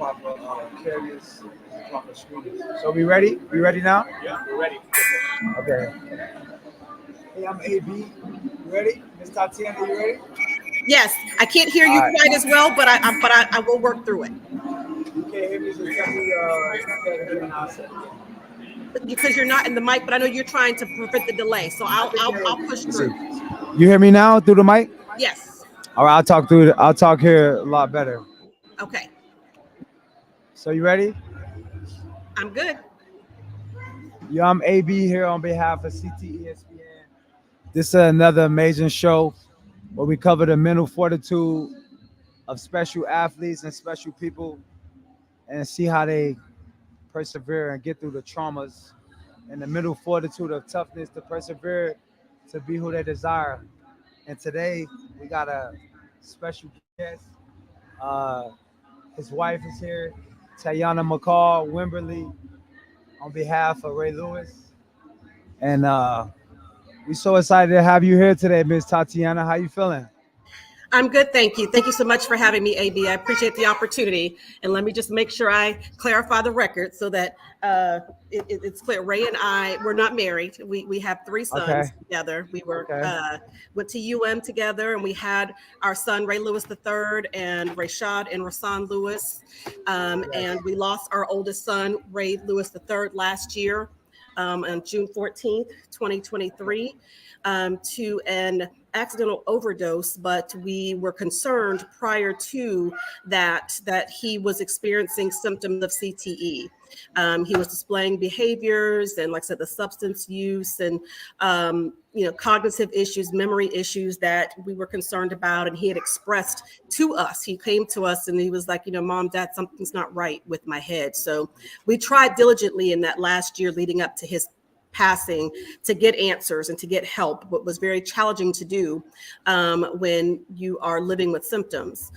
proper carriers, proper screenings. So we ready? We ready now? Yeah, we're ready. Okay. Hey, I'm AB. You ready? Miss Tatiana, you ready? Yes, I can't hear All you right. quite as well, but I will work through it You can't hear me, so tell me again. I'll say it again. because you're not in the mic. But I know you're trying to prevent the delay, so I I'll think I'll, they're. I'll push Let's see. through. You hear me now through the mic? Yes. All right, I'll talk through. I'll talk here a lot better. Okay. So you ready? I'm good. Yeah, I'm AB here on behalf of CTESPN. This is another amazing show where we cover the mental fortitude of special athletes and special people and see how they persevere and get through the traumas and the mental fortitude of toughness to persevere to be who they desire. And today we got a special guest. Uh, his wife is here, Tayana McCall Wimberly, on behalf of Ray Lewis. And we're so excited to have you here today, Miss Tatiana. How you feeling? I'm good, thank you. Thank you so much for having me, AB. I appreciate the opportunity. And let me just make sure I clarify the record so that it's clear. Ray and I, we're not married. We have three Okay. sons together. We were Okay. went to UM together, and we had our son Ray Lewis III and Rashad and Rasan Lewis. And we lost our oldest son Ray Lewis III last year on June 14th, 2023, to an accidental overdose, but we were concerned prior to that he was experiencing symptoms of CTE. He was displaying behaviors and, like I said, the substance use and cognitive issues, memory issues that we were concerned about. And he had expressed to us, he came to us and he was like, Mom, Dad, something's not right with my head. So we tried diligently in that last year leading up to his passing to get answers and to get help, what was very challenging to do when you are living with symptoms.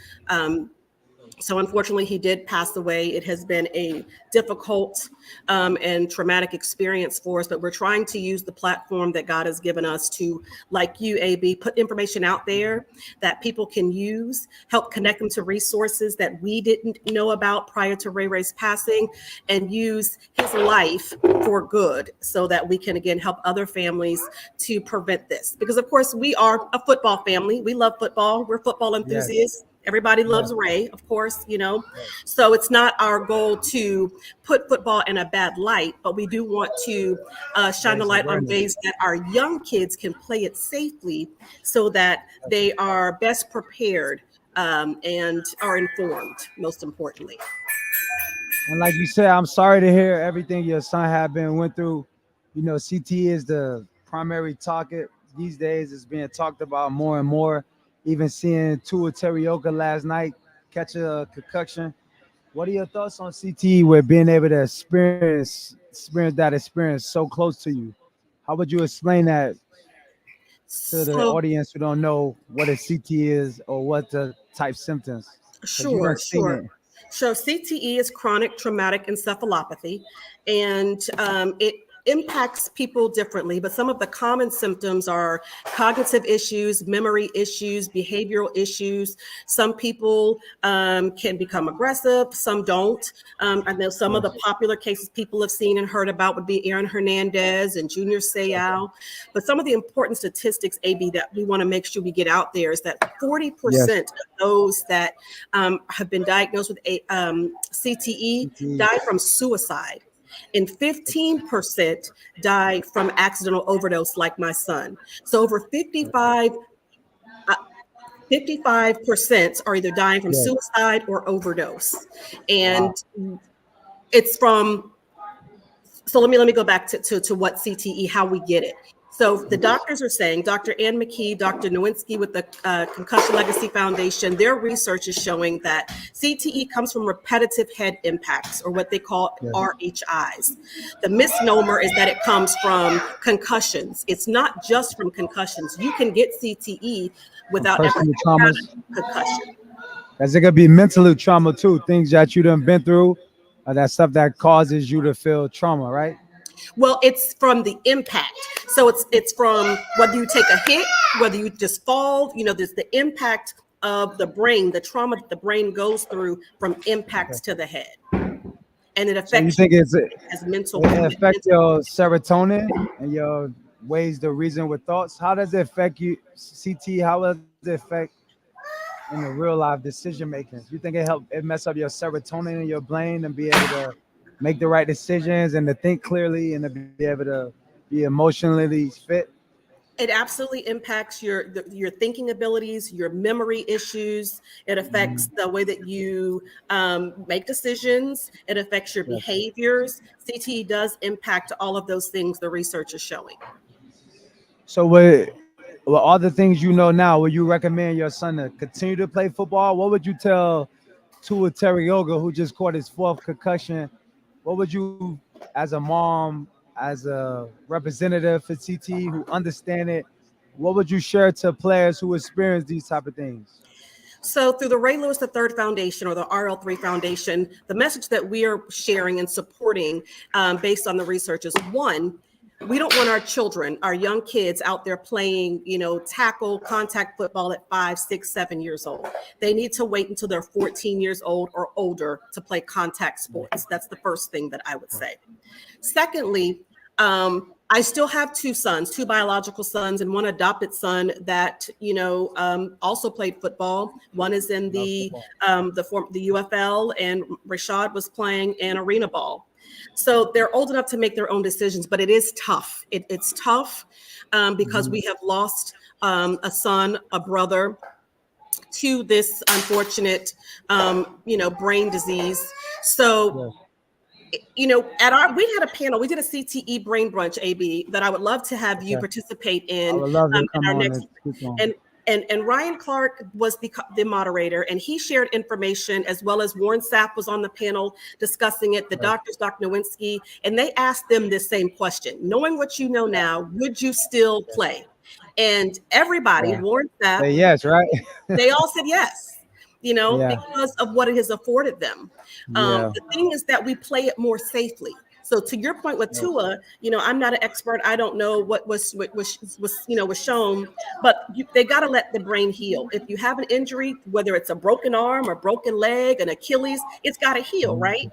So unfortunately, he did pass away. It has been a difficult and traumatic experience for us, but we're trying to use the platform that God has given us to, like you, AB, put information out there that people can use, help connect them to resources that we didn't know about prior to Ray Ray's passing, and use his life for good so that we can, again, help other families to prevent this. Because, of course, we are a football family. We love football. We're football enthusiasts. Yes. Everybody loves Ray, of course, So it's not our goal to put football in a bad light, but we do want to shine the light on ways that our young kids can play it safely so that they are best prepared and are informed, most importantly. And like you said, I'm sorry to hear everything your son went through. CTE is the primary target these days. It's being talked about more and more. Even seeing Tua Terioka last night catch a concussion. What are your thoughts on CTE with being able to experience that experience so close to you? How would you explain that to the audience who don't know what a CTE is or what the type symptoms? Sure. So CTE is chronic traumatic encephalopathy, and it impacts people differently, but some of the common symptoms are cognitive issues, memory issues, behavioral issues. Some people can become aggressive, some don't. I know some of the popular cases people have seen and heard about would be Aaron Hernandez and Junior Seau. But some of the important statistics, AB, that we want to make sure we get out there is that 40% of those that have been diagnosed with CTE die from suicide. And 15% die from accidental overdose, like my son. So over 55% are either dying from suicide or overdose. And it's from, so let me go back to what CTE, how we get it. So the doctors are saying, Dr. Ann McKee, Dr. Nowinski with the Concussion Legacy Foundation, their research is showing that CTE comes from repetitive head impacts, or what they call RHIs. The misnomer is that it comes from concussions. It's not just from concussions. You can get CTE without ever having a concussion. Because it could be mental trauma too, things that you done been through, that stuff that causes you to feel trauma, right? Well, it's from the impact. So it's from whether you take a hit, whether you just fall, there's the impact of the brain, the trauma that the brain goes through from impacts to the head. And it So you affects think you it as mental. affect your serotonin and your ways to reason with thoughts? How does it affect you, CT? How does it affect in the real life decision making? You think it mess up your serotonin in your brain and be able to make the right decisions and to think clearly and to be able to be emotionally fit? It absolutely impacts your thinking abilities, your memory issues. It affects the way that you make decisions. It affects your Yes. behaviors. CTE does impact all of those things the research is showing. So with all the things you know now, would you recommend your son to continue to play football? What would you tell Tua Tagovailoa, who just caught his 4th concussion? What would you, as a mom, as a representative for CT who understand it, what would you share to players who experience these type of things? So through the Ray Lewis III Foundation or the RL3 Foundation, the message that we are sharing and supporting based on the research is, one, we don't want our children, our young kids out there playing, tackle contact football at 5, 6, 7 years old. They need to wait until they're 14 years old or older to play contact sports. That's the first thing that I would say. Secondly, I still have 2 sons, 2 biological sons, and 1 adopted son that also played football. One is in the UFL, and Rashad was playing in arena ball. So they're old enough to make their own decisions, but it is tough. It's tough because we have lost a son, a brother, to this unfortunate, brain disease. So. Yes. We had a panel, we did a CTE brain brunch, AB, that I would love to have you participate in. I would love to in come our on next, and speak on. and Ryan Clark was the moderator, and he shared information, as well as Warren Sapp was on the panel discussing it, the doctors, Dr. Nowinski, and they asked them this same question. Knowing what you know now, would you still play? And everybody, Warren Sapp, Say yes, right? they all said yes. Yeah. Because of what it has afforded them. The thing is that we play it more safely. So to your point with Tua, I'm not an expert. I don't know what was shown, but they got to let the brain heal. If you have an injury, whether it's a broken arm or broken leg, an Achilles, it's got to heal, right?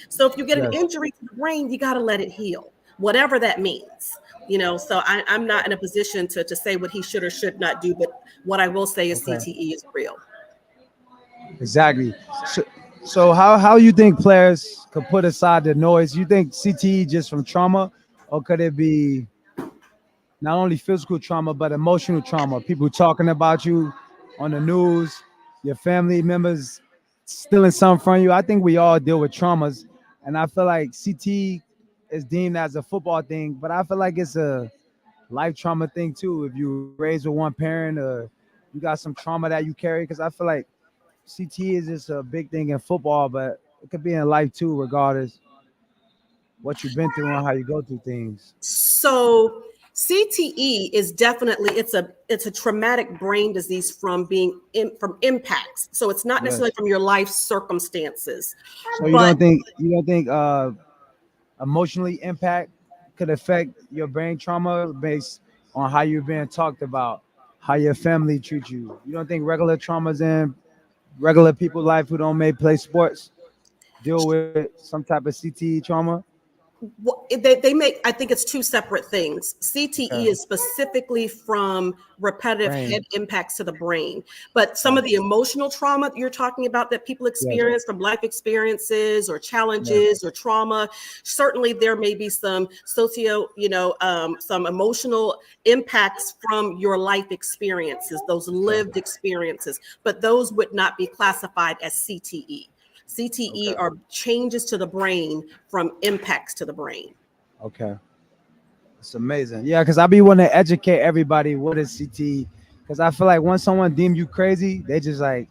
So if you get an injury to the brain, you got to let it heal, whatever that means. So I'm not in a position to say what he should or should not do, but what I will say is CTE is real. Exactly. So how you think players could put aside the noise? You think CTE just from trauma, or could it be not only physical trauma but emotional trauma? People talking about you on the news, your family members stealing something from you. I think we all deal with traumas, and I feel like CTE is deemed as a football thing, but I feel like it's a life trauma thing too. If you raised with one parent, or you got some trauma that you carry, because I feel like CTE is just a big thing in football, but it could be in life too, regardless what you've been through and how you go through things. So CTE is definitely it's a traumatic brain disease from from impacts. So it's not necessarily from your life circumstances. So you don't think emotionally impact could affect your brain trauma based on how you're being talked about, how your family treats you? You don't think regular traumas in regular people's life who don't play sports deal with some type of CTE trauma? They make, I think it's 2 separate things. CTE is specifically from repetitive head impacts to the brain, but some of the emotional trauma that you're talking about that people experience from life experiences or challenges or trauma, certainly there may be some some emotional impacts from your life experiences, those lived experiences, but those would not be classified as CTE. CTE are changes to the brain from impacts to the brain. Okay. It's amazing. Yeah, because I be wanting to educate everybody what is CTE. Because I feel like once someone deem you crazy, they just like,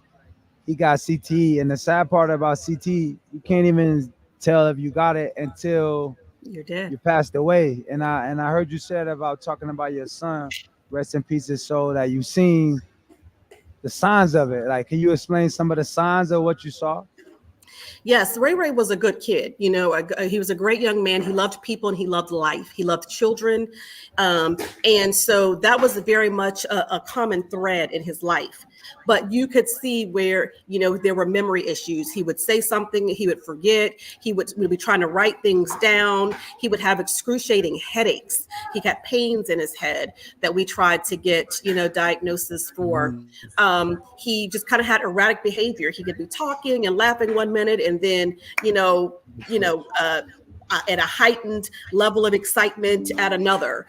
he got CTE. And the sad part about CTE, you can't even tell if you got it until you're dead. You passed away. And I heard you said about talking about your son, rest in peace his soul, that you seen the signs of it. Like, can you explain some of the signs of what you saw? Yes, Ray was a good kid. He was a great young man. He loved people and he loved life. He loved children. And so that was very much a common thread in his life. but you could see where, there were memory issues. He would say something, he would forget, he would be trying to write things down. He would have excruciating headaches. He got pains in his head that we tried to get, diagnosis for. He just kind of had erratic behavior. He could be talking and laughing one minute, and then, at a heightened level of excitement at another.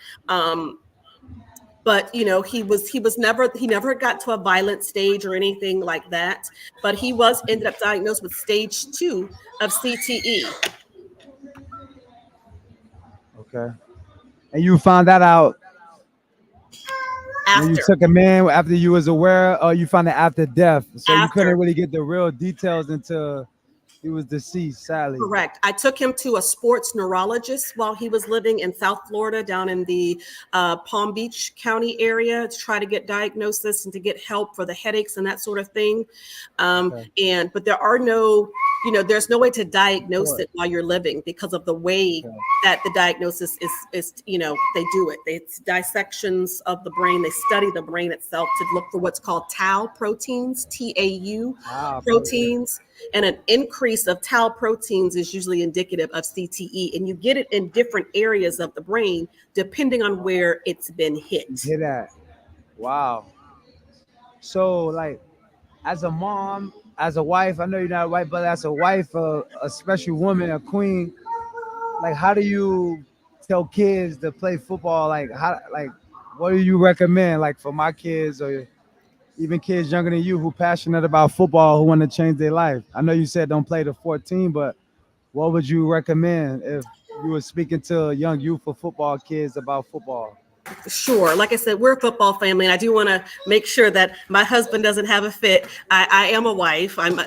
But he never got to a violent stage or anything like that. But he ended up diagnosed with stage 2 of CTE. Okay. And you found that out when you took him in, after you was aware, or you found it after death? So you couldn't really get the real details until he was deceased, sadly. Correct. I took him to a sports neurologist while he was living in South Florida, down in the Palm Beach County area, to try to get diagnosis and to get help for the headaches and that sort of thing. But there are there's no way to diagnose it while you're living, because of the way that the diagnosis is they do it. It's dissections of the brain. They study the brain itself to look for what's called tau proteins, TAU proteins. And an increase of tau proteins is usually indicative of CTE, and you get it in different areas of the brain depending on where it's been hit. Hit at. Wow. So, like, as a mom, as a wife, I know you're not a wife, but as a wife, a special woman, a queen, like, how do you tell kids to play football? Like, what do you recommend? Like, for my kids, or even kids younger than you who passionate about football, who want to change their life? I know you said don't play the 14, but what would you recommend if you were speaking to young youth for football kids about football? Sure. Like I said, we're a football family, and I do want to make sure that my husband doesn't have a fit. I am a wife. Marcus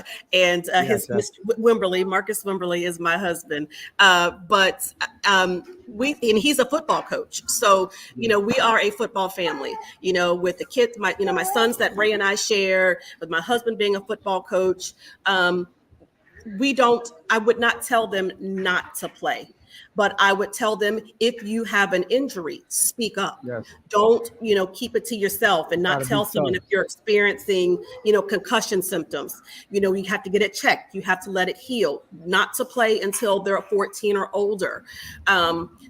Wimberly is my husband. And he's a football coach. So, we are a football family, with the kids, my sons that Ray and I share, with my husband being a football coach. I would not tell them not to play. But I would tell them, if you have an injury, speak up. Yes. Don't, keep it to yourself and not tell someone if you're experiencing, concussion symptoms. You have to get it checked. You have to let it heal, not to play until they're 14 or older.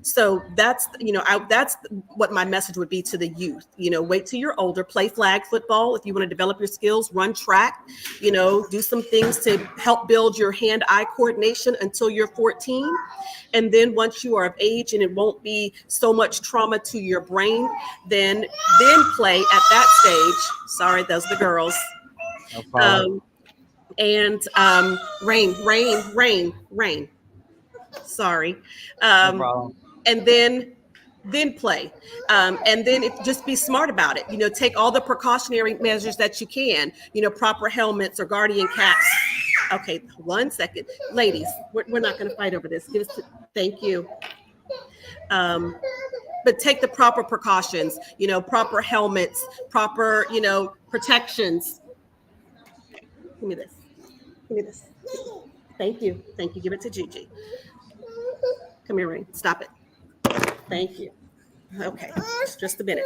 So that's, that's what my message would be to the youth. Wait till you're older, play flag football. If you want to develop your skills, run track, do some things to help build your hand-eye coordination until you're 14. And then once you are of age and it won't be so much trauma to your brain, then play at that stage. Sorry, those are the girls. No rain. Sorry. No problem. And then play. And then just be smart about it. Take all the precautionary measures that you can, proper helmets or guardian caps. Okay, 1 second. Ladies, we're not going to fight over this. Thank you. But take the proper precautions, proper helmets, proper, protections. Give me this. Thank you. Give it to Gigi. Come here, Rain. Stop it. Thank you. Okay, just a minute.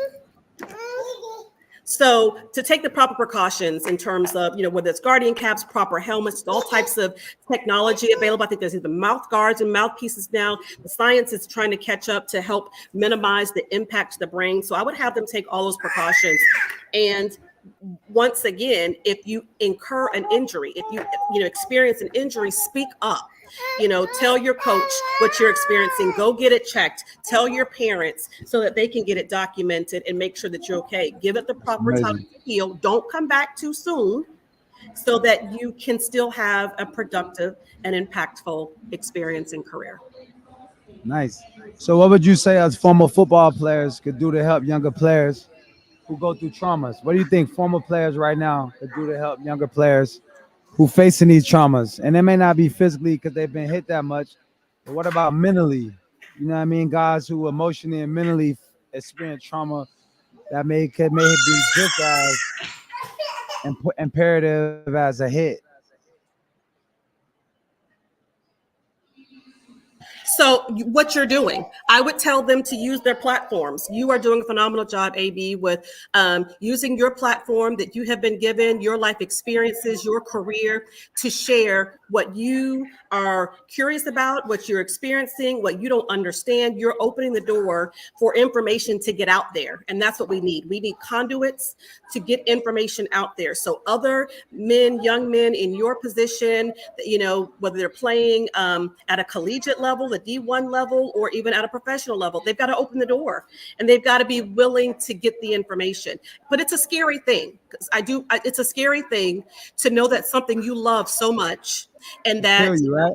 So to take the proper precautions in terms of, whether it's guardian caps, proper helmets, all types of technology available. I think there's even mouth guards and mouthpieces now. The science is trying to catch up to help minimize the impact to the brain. So I would have them take all those precautions. And once again, if you incur an injury, if you experience an injury, speak up. Tell your coach what you're experiencing. Go get it checked. Tell your parents so that they can get it documented and make sure that you're okay. Give it the proper time to heal. Don't come back too soon, so that you can still have a productive and impactful experience and career. Nice. So what would you say as former football players could do to help younger players who go through traumas? What do you think former players right now could do to help younger players who facing these traumas? And it may not be physically because they've been hit that much, but what about mentally? You know what I mean? Guys who emotionally and mentally experience trauma that may be just as imperative as a hit. So what you're doing, I would tell them to use their platforms. You are doing a phenomenal job, AB, with using your platform that you have been given, your life experiences, your career, to share what you are curious about, what you're experiencing, what you don't understand. You're opening the door for information to get out there. And that's what we need. We need conduits to get information out there. So other men, young men in your position, you know, whether they're playing at a collegiate level, a D1 level, or even at a professional level, they've got to open the door and they've got to be willing to get the information. But it's a scary thing, because it's a scary thing to know that something you love so much and that Kill you, right?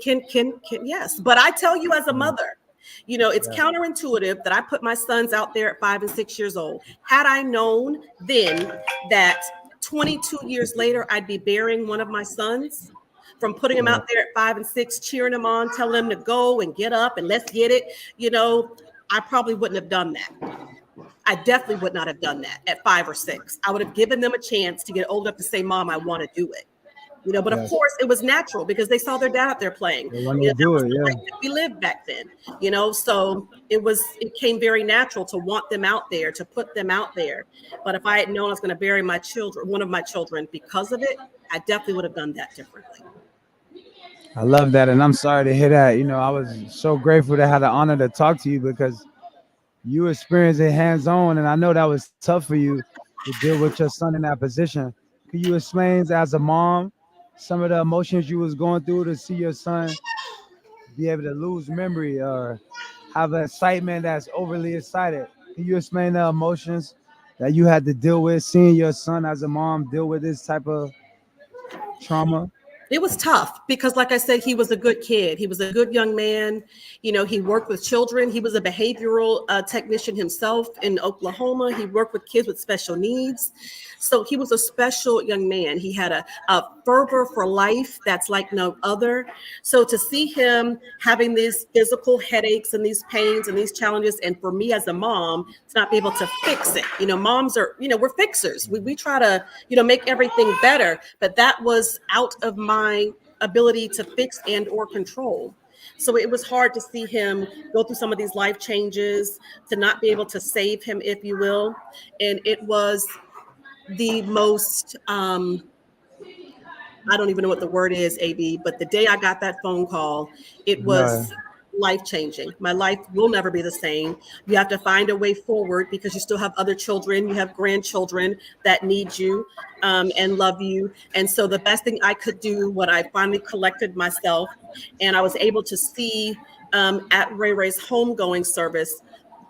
can yes. But I tell you, as a mother, you know, it's counterintuitive that I put my sons out there at 5 and 6 years old. Had I known then that 22 years later, I'd be burying one of my sons, from putting him out there at 5 and 6, cheering him on, telling him to go and get up and let's get it, you know, I probably wouldn't have done that. I definitely would not have done that at 5 or 6. I would have given them a chance to get old enough to say, Mom, I want to do it. You know, but of course it was natural because they saw their dad out there playing. They want to do it, yeah. We lived back then, you know, so it came very natural to want them out there, to put them out there. But if I had known I was going to bury my children, one of my children, because of it, I definitely would have done that differently. I love that, and I'm sorry to hear that. You know, I was so grateful to have the honor to talk to you because you experienced it hands-on, and I know that was tough for you to deal with your son in that position. Can you explain, as a mom, some of the emotions you was going through to see your son be able to lose memory or have an excitement that's overly excited? Can you explain the emotions that you had to deal with seeing your son as a mom deal with this type of trauma? It was tough because, like I said, he was a good kid. He was a good young man. You know, he worked with children. He was a behavioral technician himself in Oklahoma. He worked with kids with special needs. So he was a special young man. He had a fervor for life that's like no other. So to see him having these physical headaches and these pains and these challenges, and for me as a mom to not be able to fix it, you know, moms are, you know, we're fixers. We try to, you know, make everything better, but that was out of my ability to fix and or control. So it was hard to see him go through some of these life changes, to not be able to save him, if you will. And it was the most, I don't even know what the word is, AB, but the day I got that phone call, it was life-changing. My life will never be the same. You have to find a way forward because you still have other children, you have grandchildren that need you and love you. And so the best thing I could do, what I finally collected myself, and I was able to see at Ray Ray's homegoing service,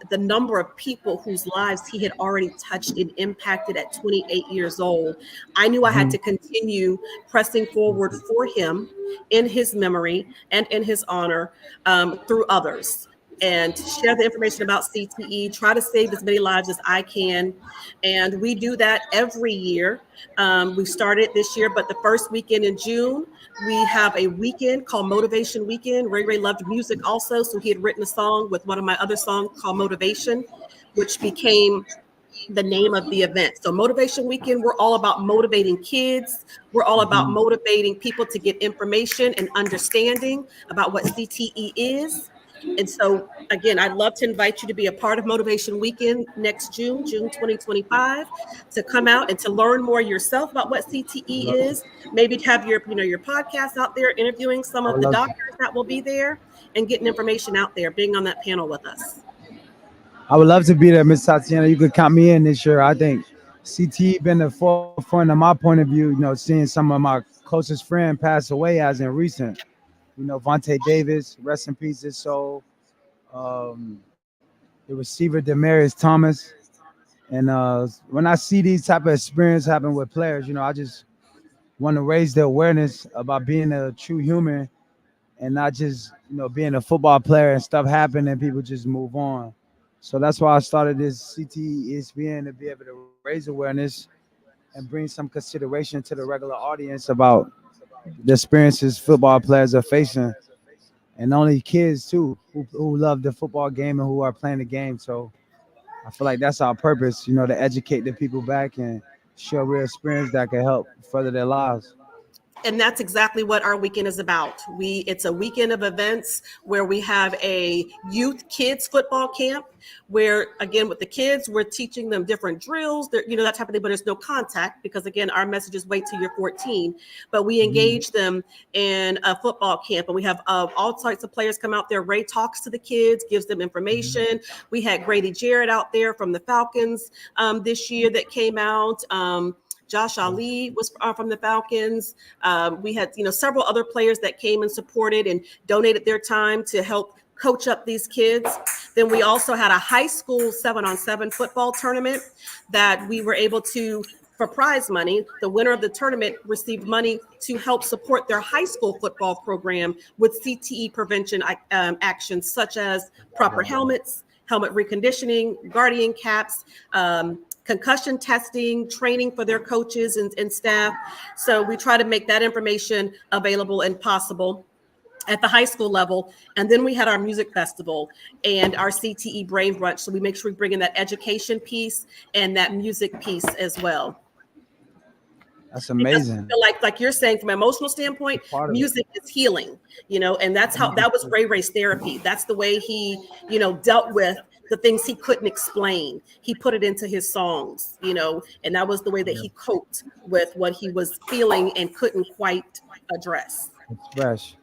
the number of people whose lives he had already touched and impacted at 28 years old. I knew I had to continue pressing forward for him in his memory and in his honor through others, and share the information about CTE, try to save as many lives as I can. And we do that every year. We started this year, but the first weekend in June, we have a weekend called Motivation Weekend. Ray Ray loved music also, so he had written a song with one of my other songs called Motivation, which became the name of the event. So Motivation Weekend, we're all about motivating kids. We're all about motivating people to get information and understanding about what CTE is. And so, again, I'd love to invite you to be a part of Motivation Weekend next June 2025, to come out and to learn more yourself about what CTE is. Maybe have your podcast out there, interviewing some of the doctors that will be there and getting information out there, being on that panel with us. I would love to be there, Miss Tatiana. You could count me in this year. I think CTE been the forefront of my point of view, you know, seeing some of my closest friends pass away as in recent. You know, Vontae Davis, rest in peace, his soul. The receiver, Demarius Thomas. And when I see these type of experience happen with players, you know, I just want to raise the awareness about being a true human and not just, you know, being a football player and stuff happen and people just move on. So that's why I started this CTE ESPN, to be able to raise awareness and bring some consideration to the regular audience about the experiences football players are facing, and only kids too who love the football game and who are playing the game. So I feel like that's our purpose, you know, to educate the people back and show real experience that can help further their lives. And that's exactly what our weekend is about. It's a weekend of events where we have a youth kids football camp where, again, with the kids, we're teaching them different drills, that type of thing, but there's no contact because, again, our message is wait till you're 14. But we engage them in a football camp, and we have all types of players come out there. Ray talks to the kids, gives them information. We had Grady Jarrett out there from the Falcons this year that came out. Josh Ali was from the Falcons. We had, several other players that came and supported and donated their time to help coach up these kids. Then we also had a high school 7-on-7 football tournament that we were able to, for prize money, the winner of the tournament received money to help support their high school football program with CTE prevention actions such as proper helmets, helmet reconditioning, guardian caps, concussion testing, training for their coaches and staff. So we try to make that information available and possible at the high school level. And then we had our music festival and our CTE Brain Brunch. So we make sure we bring in that education piece and that music piece as well. That's amazing. Like you're saying, from an emotional standpoint, music is healing, and that's how that was Ray's therapy. That's the way he, dealt with the things he couldn't explain. He put it into his songs, and that was the way that he coped with what he was feeling and couldn't quite address. Express.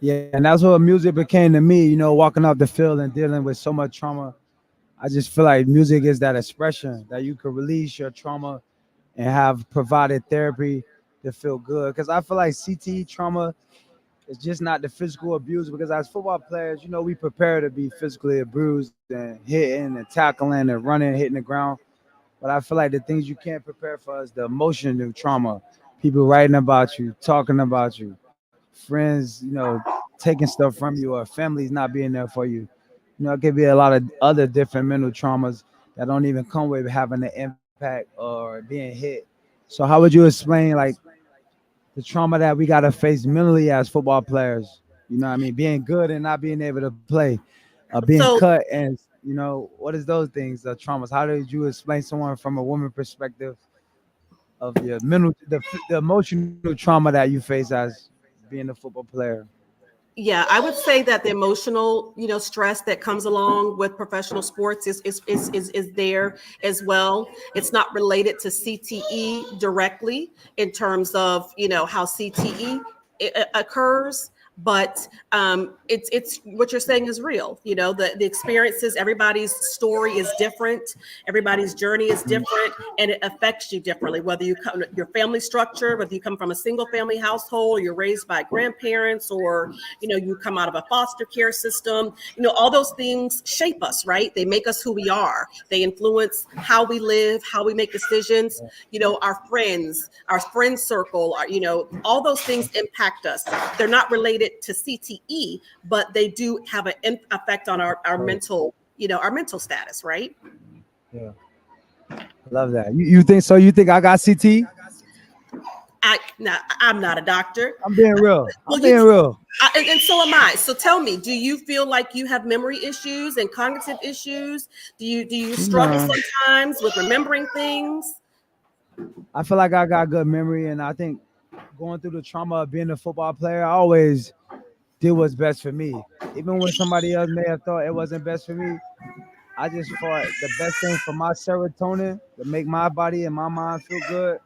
Yeah, and that's what music became to me, walking off the field and dealing with so much trauma. I just feel like music is that expression that you can release your trauma and have provided therapy to feel good. Because I feel like CTE trauma is just not the physical abuse, because as football players, we prepare to be physically abused and hitting and tackling and running, hitting the ground. But I feel like the things you can't prepare for is the emotional trauma. People writing about you, talking about you, friends, taking stuff from you, or families not being there for you. It could be a lot of other different mental traumas that don't even come with having an impact or being hit. So how would you explain like the trauma that we gotta face mentally as football players? Being good and not being able to play, being cut, and what is those things, the traumas? How did you explain someone from a woman perspective of your the emotional trauma that you face as being a football player? Yeah, I would say that the emotional, stress that comes along with professional sports is there as well. It's not related to CTE directly in terms of, how CTE occurs, but it's what you're saying is real. The experiences, everybody's story is different, everybody's journey is different, and it affects you differently, whether you come your family structure, whether you come from a single family household, or you're raised by grandparents, or you come out of a foster care system. All those things shape us, right? They make us who we are. They influence how we live, how we make decisions. Our friend circle, all those things impact us. They're not related to CTE, but they do have an effect on our mental, our mental status, right? Yeah, love that. You think so? You think I got CTE? I'm not a doctor. I'm being real. I'm being real. And so am I. So tell me, do you feel like you have memory issues and cognitive issues? Do you struggle sometimes with remembering things? I feel like I got good memory, and I think going through the trauma of being a football player, I always did what's best for me. Even when somebody else may have thought it wasn't best for me, I just thought the best thing for my serotonin to make my body and my mind feel good,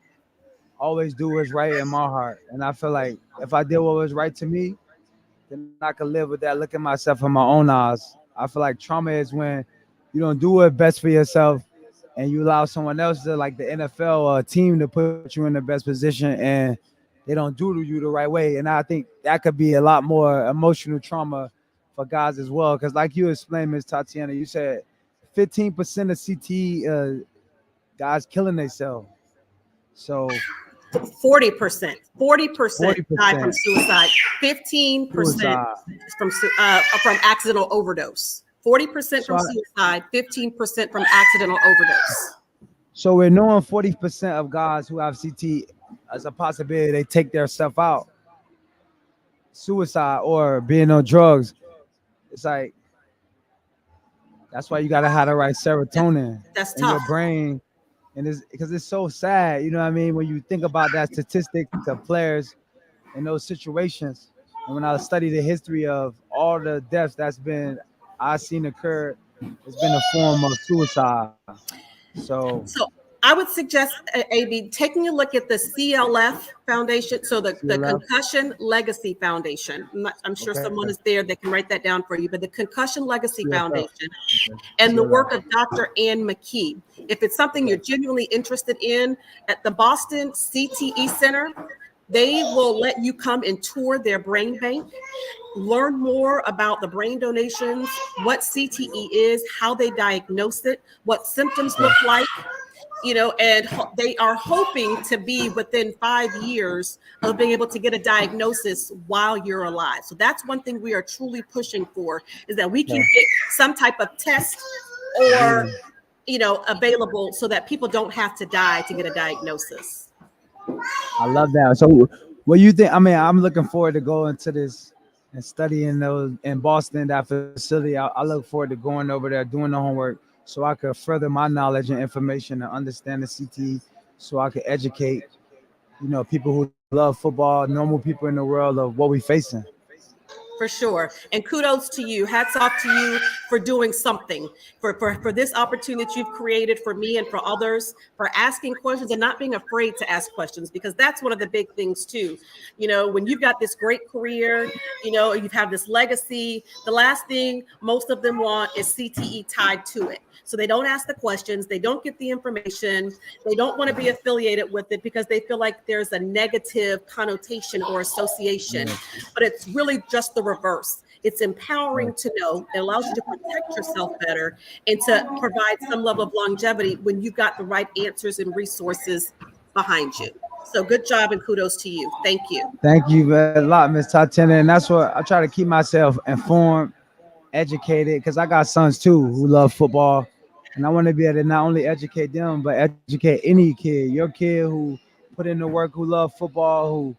always do what's right in my heart. And I feel like if I did what was right to me, then I could live with that, look at myself in my own eyes. I feel like trauma is when you don't do what's best for yourself and you allow someone else to, like the NFL or a team, to put you in the best position, and they don't do you the right way. And I think that could be a lot more emotional trauma for guys as well. Because like you explained, Ms. Tatiana, you said 15% of CTE guys killing themselves. So 40% die from suicide, 15% from accidental overdose. 40% from suicide, 15% from accidental overdose. So we're knowing 40% of guys who have CTE as a possibility they take their stuff out, suicide or being on drugs. It's like that's why you gotta have the right serotonin in your brain, and it's because it's so sad. You know what I mean? When you think about that statistic of players in those situations. And when I study the history of all the deaths I've seen occur, it's been a form of suicide. So So I would suggest, AB, taking a look at the CLF Foundation, so the CLF, Concussion Legacy Foundation. I'm sure okay, someone is there that can write that down for you, but the Concussion Legacy CFL, Foundation okay, and the CLF. work of Dr. Ann McKee. If it's something Okay. you're genuinely interested in, at the Boston CTE Center, they will let you come and tour their brain bank, learn more about the brain donations, what CTE is, how they diagnose it, what symptoms look like, and they are hoping to be within 5 years of being able to get a diagnosis while you're alive. So that's one thing we are truly pushing for, is that we can Okay. get some type of test or, available so that people don't have to die to get a diagnosis. I love that. So, what you think? I mean, I'm looking forward to going to this and studying those in Boston, that facility. I look forward to going over there, doing the homework, so I could further my knowledge and information and understand the CT, so I could educate, people who love football, normal people in the world of what we facing. For sure. And kudos to you. Hats off to you for doing something, for this opportunity you've created for me and for others, for asking questions and not being afraid to ask questions, because that's one of the big things too. When you've got this great career, you've had this legacy, the last thing most of them want is CTE tied to it. So they don't ask the questions, they don't get the information, they don't want to be affiliated with it because they feel like there's a negative connotation or association. But it's really just the reverse. It's empowering to know. It allows you to protect yourself better and to provide some level of longevity when you've got the right answers and resources behind you. So good job and kudos to you. Thank you. Thank you a lot, Miss Tatiana. And that's what I try to keep myself informed, educated, because I got sons too who love football. And I want to be able to not only educate them, but educate any kid, your kid who put in the work, who love football, who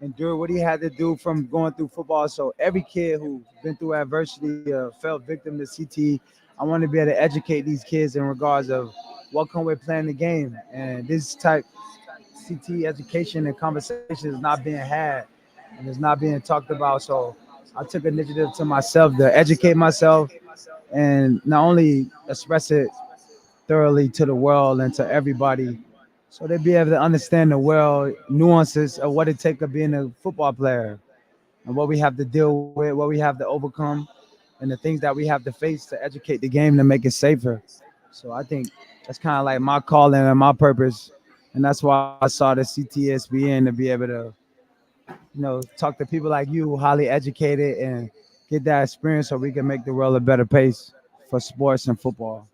endured what he had to do from going through football. So every kid who's been through adversity, fell victim to CT, I want to be able to educate these kids in regards of what come with playing the game. And this type CT education and conversation is not being had and is not being talked about. So I took initiative to myself to educate myself and not only express it thoroughly to the world and to everybody, so they be able to understand the world nuances of what it takes of being a football player and what we have to deal with, what we have to overcome, and the things that we have to face to educate the game to make it safer. So I think that's kind of like my calling and my purpose, and that's why I saw the CTSBN, to be able to, talk to people like you, highly educated, and get that experience so we can make the world a better place for sports and football.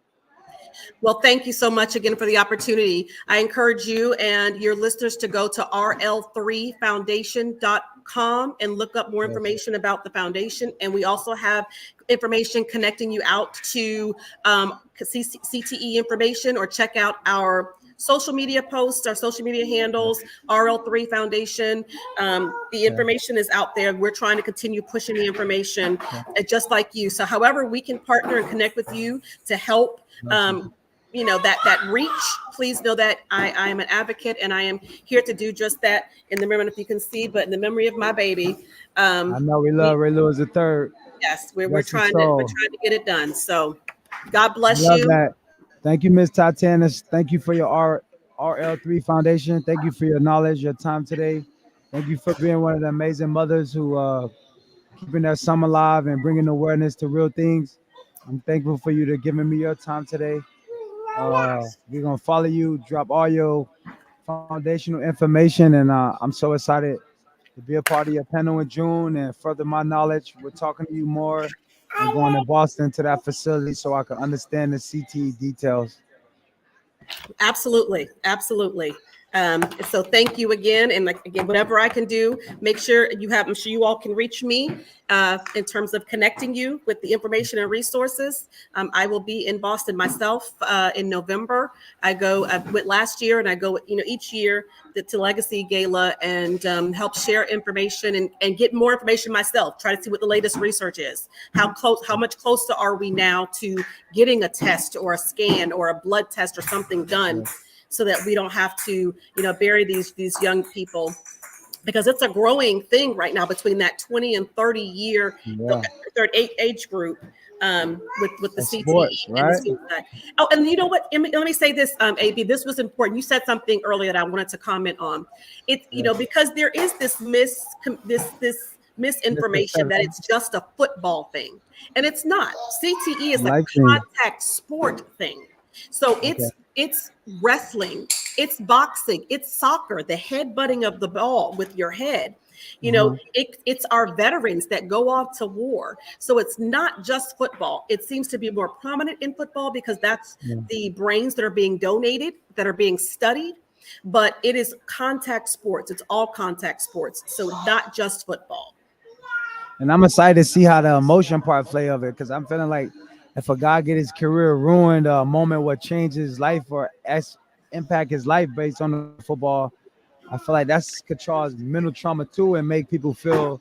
Well, thank you so much again for the opportunity. I encourage you and your listeners to go to rl3foundation.com and look up more information about the foundation. And we also have information connecting you out to CTE information, or check out our social media posts, our social media handles, RL3 Foundation. The information is out there. We're trying to continue pushing the information, just like you. So however we can partner and connect with you to help that reach, please know that I am an advocate and I am here to do just that, in the memory, if you can see, but in the memory of my baby. I know we love Ray Lewis III. Yes, we're trying to get it done. So God bless I love you. that. Thank you, Miss Tatiana. Thank you for your RL3 Foundation. Thank you for your knowledge, your time today. Thank you for being one of the amazing mothers who keeping their son alive and bringing awareness to real things. I'm thankful for you to giving me your time today. We're gonna follow you, drop all your foundational information, and I'm so excited to be a part of your panel in June and further my knowledge. We're talking to you more and going to Boston to that facility so I can understand the CT details. Absolutely. So thank you again. And again, whatever I can do, make sure I'm sure you all can reach me in terms of connecting you with the information and resources. I will be in Boston myself in November. I went last year, and I go, each year to Legacy Gala and help share information and get more information myself. Try to see what the latest research is. How much closer are we now to getting a test or a scan or a blood test or something done, so that we don't have to, bury these young people because it's a growing thing right now between that 20 and 30 year Yeah. third age group with the And CTE sports, and the right? suicide. Oh, and you know what? Let me say this, AB. This was important. You said something earlier that I wanted to comment on. It's Yeah. because there is this misinformation that Misconception. it's just a football thing, and it's not. CTE is a Life thing. contact sport thing. So Okay. it's wrestling, it's boxing, it's soccer, the headbutting of the ball with your head. Uh-huh. It's our veterans that go off to war. So it's not just football. It seems to be more prominent in football because that's Yeah. the brains that are being donated, that are being studied. But it is contact sports. It's all contact sports. So not just football. And I'm excited to see how the emotion part play of it, because I'm feeling like if a guy get his career ruined, a moment what change his life or impact his life based on the football, I feel like that's could cause mental trauma too and make people feel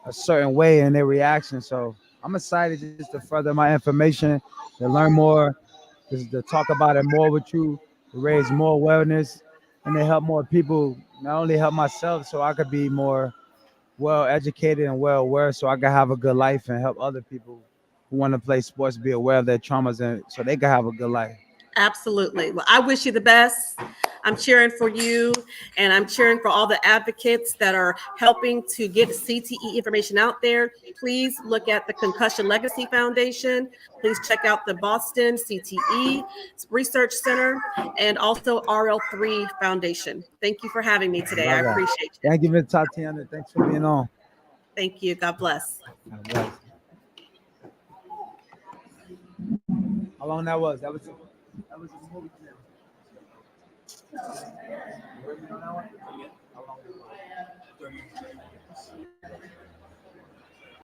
a certain way in their reaction. So I'm excited just to further my information, to learn more, just to talk about it more with you, to raise more awareness, and to help more people. Not only help myself, so I could be more well educated and well aware, so I can have a good life and help other people who want to play sports be aware of their traumas and so they can have a good life. Absolutely. Well, I wish you the best. I'm cheering for you, and I'm cheering for all the advocates that are helping to get CTE information out there. Please look at the Concussion Legacy Foundation. Please check out the Boston CTE Research Center and also RL3 Foundation. Thank you for having me today. I Love that. appreciate you. Thank you, Ms. Tatiana. Thanks for being on. Thank you. God bless. God bless. How long that was? That was a movie. You working on that one? How long? 30 minutes.